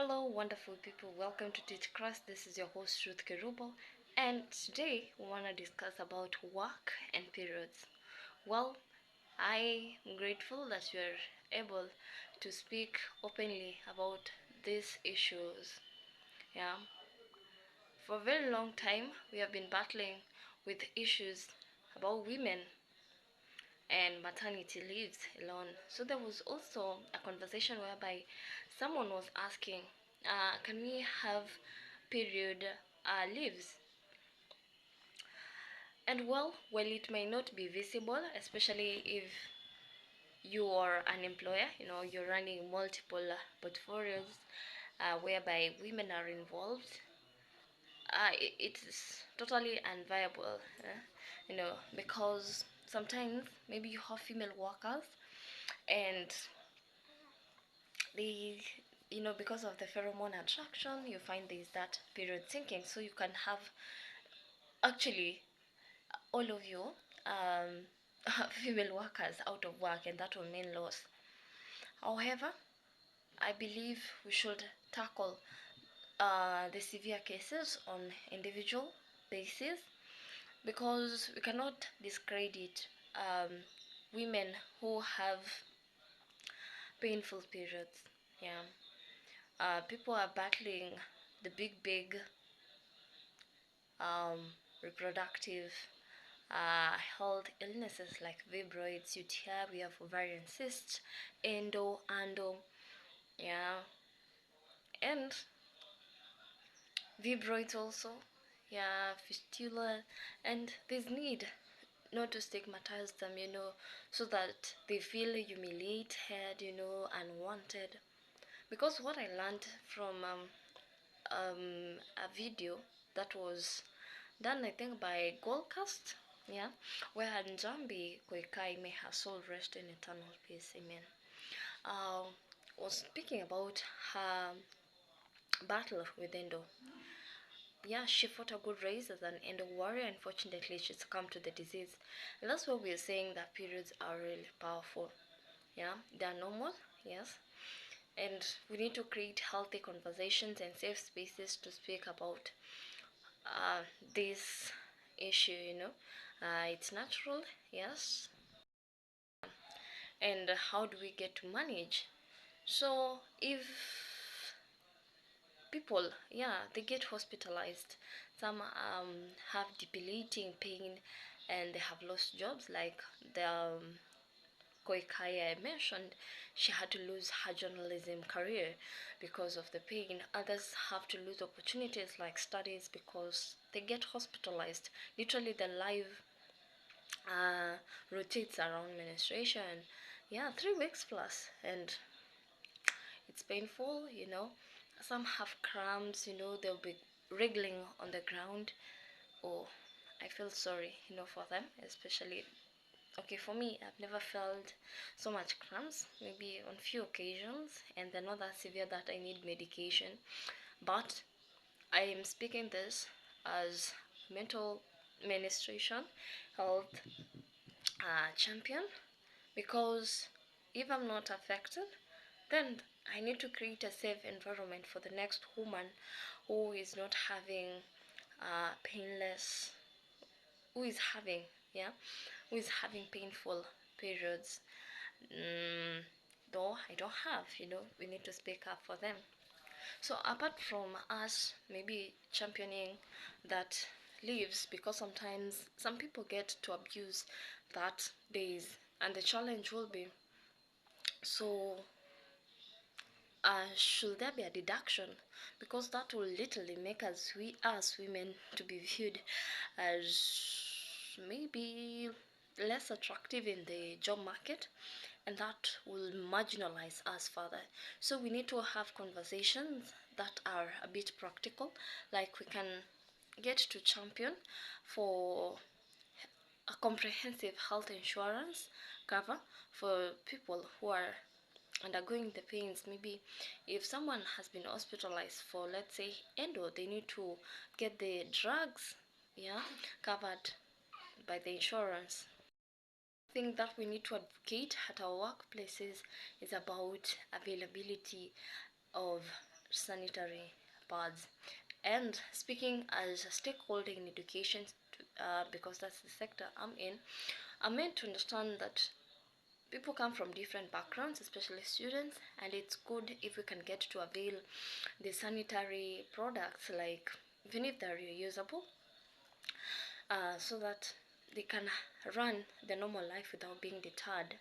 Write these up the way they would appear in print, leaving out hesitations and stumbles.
Hello, wonderful people. Welcome to Teach Class. This is your host Ruth Kerubo, and today we want to discuss about work and periods. Well, I am grateful that you are able to speak openly about these issues. Yeah, for a very long time we have been battling with issues about women and maternity leaves alone. So there was also a conversation whereby someone was asking, can we have period leaves? And well, it may not be visible, especially if you are an employer, you're running multiple portfolios whereby women are involved. It's totally unviable, because sometimes maybe you have female workers and they because of the pheromone attraction, you find there's that period sinking, so you can have actually all of you female workers out of work, and that will mean loss. However, I believe we should tackle the severe cases on individual basis, because we cannot discredit women who have painful periods. Yeah, people are battling the big um, reproductive health illnesses like fibroids, UTI, we have ovarian cysts, endo, yeah, and fibroids also, yeah, fistula, and there's need not to stigmatize them, so that they feel humiliated, unwanted. Because what I learned from a video that was done, I think, by Goldcast, yeah, where Njambi Koikai, may her soul rest in eternal peace, amen, uh, was speaking about her battle with endo. Yeah, she fought a good race as an endo warrior. Unfortunately, she succumbed to the disease. And that's why we're saying that periods are really powerful. Yeah, they're normal, yes. And we need to create healthy conversations and safe spaces to speak about uh, this issue, it's natural, yes. And how do we get to manage? So if people, yeah, they get hospitalized, some have debilitating pain and they have lost jobs, like the Koikaya I mentioned. She had to lose her journalism career because of the pain. Others have to lose opportunities like studies because they get hospitalized. Literally, the life rotates around menstruation. Yeah, 3 weeks plus, and it's painful. Some have cramps. They'll be wriggling on the ground. Oh, I feel sorry, for them, especially. Okay, for me, I've never felt so much cramps, maybe on few occasions, and they're not that severe that I need medication. But I am speaking this as mental menstruation health champion, because if I'm not affected, then I need to create a safe environment for the next woman who is not having painless, who is having, yeah, who is having painful periods. mm, though I don't have, we need to speak up for them. So apart from us maybe championing that leaves, because sometimes some people get to abuse that days, and the challenge will be, so should there be a deduction? Because that will literally make us women to be viewed as maybe less attractive in the job market, and that will marginalize us further. So we need to have conversations that are a bit practical, like we can get to champion for a comprehensive health insurance cover for people who are undergoing the pains. Maybe if someone has been hospitalized for, let's say, endo, they need to get the drugs, yeah, covered by the insurance. Thing that we need to advocate at our workplaces is about availability of sanitary pads. And speaking as a stakeholder in education, because that's the sector I'm meant to understand that people come from different backgrounds, especially students, and it's good if we can get to avail the sanitary products, like even if they're reusable, so that they can run the normal life without being deterred.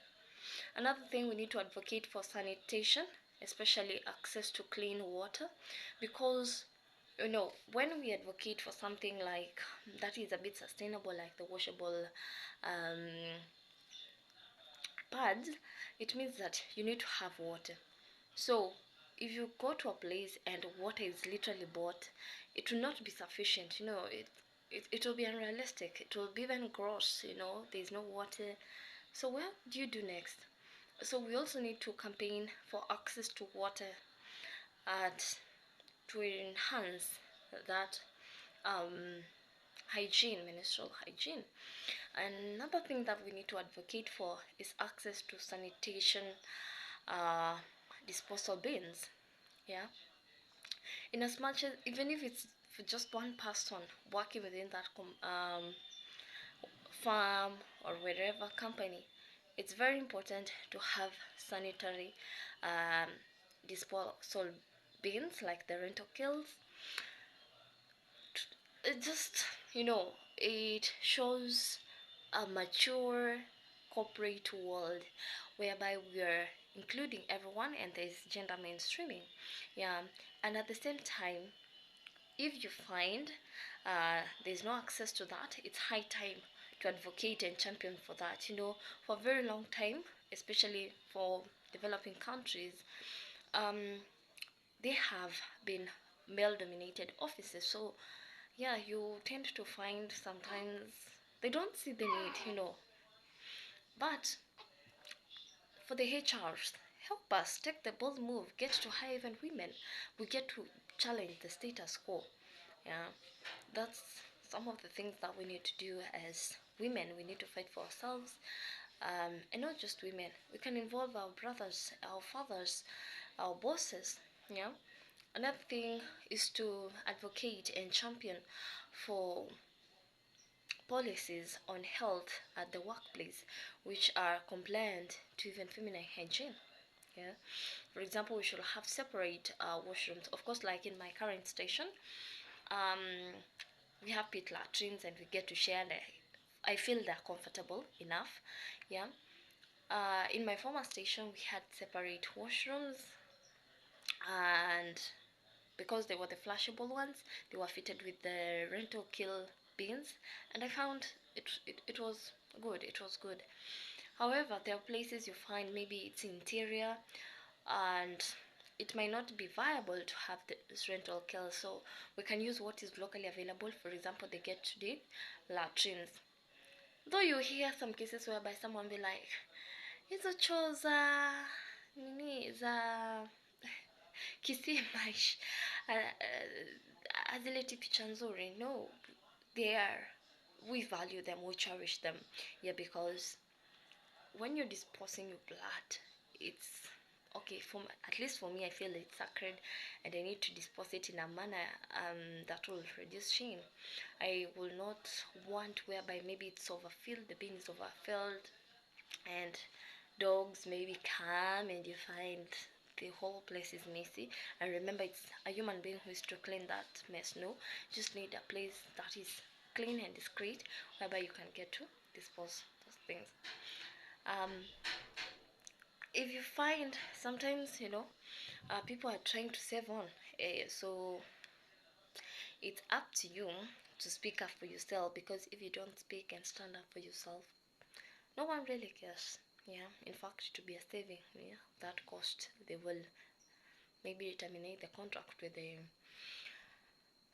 Another thing, we need to advocate for sanitation, especially access to clean water, because when we advocate for something like that is a bit sustainable, like the washable um, pads, it means that you need to have water. So if you go to a place and water is literally bought, it will not be sufficient. It will be unrealistic. It will be even gross. There's no water. So what do you do next? So we also need to campaign for access to water at to enhance that hygiene, menstrual hygiene. Another thing that we need to advocate for is access to sanitation uh, disposal bins. Yeah, in as much as, even if it's for just one person working within that farm or wherever company, it's very important to have sanitary um, disposal bins, like the rental kills. It just, it shows a mature corporate world whereby we are including everyone and there's gender mainstreaming. Yeah, and at the same time, if you find there's no access to that, it's high time to advocate and champion for that. For a very long time, especially for developing countries, um, they have been male dominated offices. So yeah, you tend to find sometimes they don't see the need, but for the HRs, help us take the bold move, get to hire even women. We get to challenge the status quo. Yeah, that's some of the things that we need to do as women. We need to fight for ourselves, and not just women. We can involve our brothers, our fathers, our bosses. Yeah. Another thing is to advocate and champion for policies on health at the workplace, which are compliant to even feminine hygiene. Yeah, for example, we should have separate washrooms. Of course, like in my current station, um, we have pit latrines and we get to share. I feel they're comfortable enough. Yeah. In my former station, we had separate washrooms, and because they were the flashable ones, they were fitted with the rental kill bins, and I found it was good. It was good. However, there are places you find maybe it's interior and it might not be viable to have this rental kill, so we can use what is locally available. For example, they get today latrines. Though you hear some cases whereby someone be like, hizo choo za nini za kisima hazileti picha nzuri. No, they are, we value them, we cherish them. Yeah, because when you're disposing your blood, it's okay. At least for me, I feel it's sacred, and I need to dispose it in a manner that will reduce shame. I will not want whereby maybe it's overfilled, the bin is overfilled, and dogs maybe come and you find the whole place is messy. And remember, it's a human being who is to clean that mess. No, just need a place that is clean and discreet whereby you can get to dispose those things. um if you find sometimes, people are trying to save on, so it's up to you to speak up for yourself, because if you don't speak and stand up for yourself, no one really cares. Yeah, in fact, to be a saving, yeah, that cost, they will maybe terminate the contract with the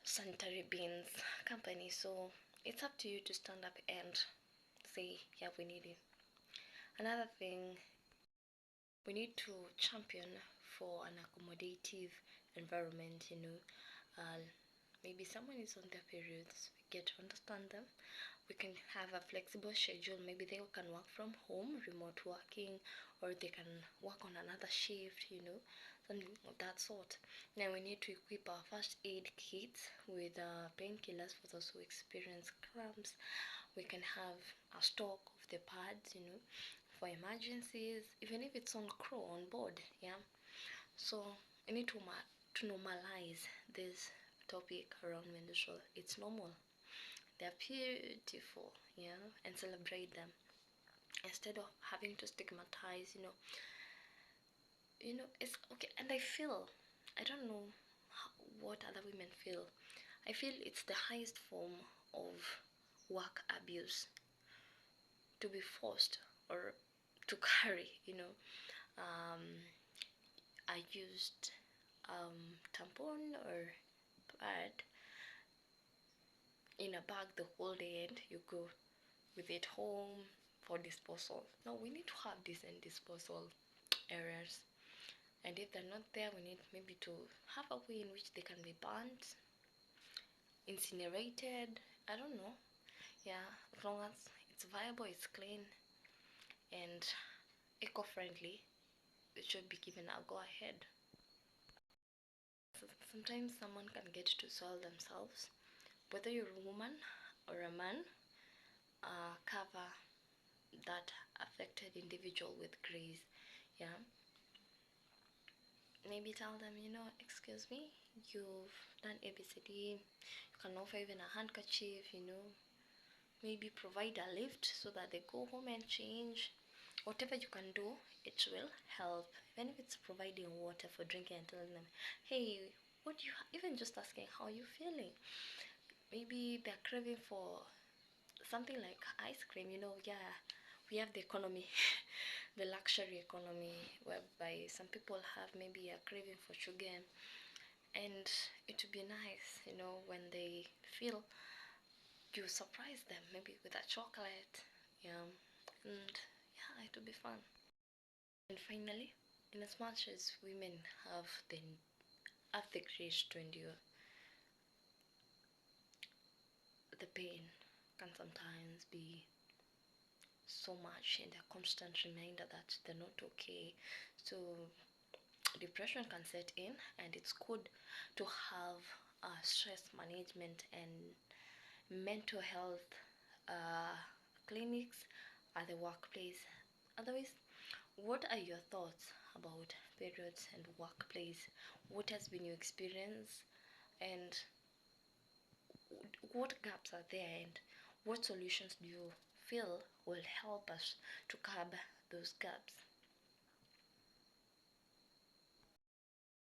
sanitary bins company. So it's up to you to stand up and say, yeah, we need it. Another thing, we need to champion for an accommodative environment, uh, maybe someone is on their periods, we get to understand them. We can have a flexible schedule. Maybe they can work from home, remote working, or they can work on another shift, something of that sort. Now we need to equip our first aid kits with painkillers for those who experience cramps. We can have a stock of the pads, for emergencies, even if it's on crew on board. Yeah. So we need to normalize this topic around menstrual. It's normal. They're beautiful, and celebrate them instead of having to stigmatize. It's okay. And I don't know what other women feel. I feel it's the highest form of work abuse to be forced or to carry, um, a used tampon or pad in a bag the whole day, and you go with it home for disposal. No, we need to have decent disposal areas. And if they're not there, we need maybe to have a way in which they can be burnt, incinerated. I don't know. Yeah, as long as it's viable, it's clean, and eco-friendly, it should be given a go ahead. Sometimes someone can get to soil themselves, whether you're a woman or a man. Cover that affected individual with grace. Yeah, maybe tell them, excuse me, you've done abcd, you can offer even a handkerchief, maybe provide a lift so that they go home and change. Whatever you can do, it will help. Even if it's providing water for drinking and telling them, hey, what do you even just asking how you feeling. Maybe they're craving for something like ice cream. Yeah, we have the economy, the luxury economy, whereby some people have maybe a craving for sugar, and it would be nice, when they feel you surprise them maybe with a chocolate. Yeah, and yeah, it would be fun. And finally, in as much as women have the courage to endure, the pain can sometimes be so much, and a constant reminder that they're not okay. So depression can set in, and it's good to have stress management and mental health uh, clinics at the workplace. Otherwise, what are your thoughts about periods and workplace? What has been your experience, and what gaps are there, and what solutions do you feel will help us to curb those gaps?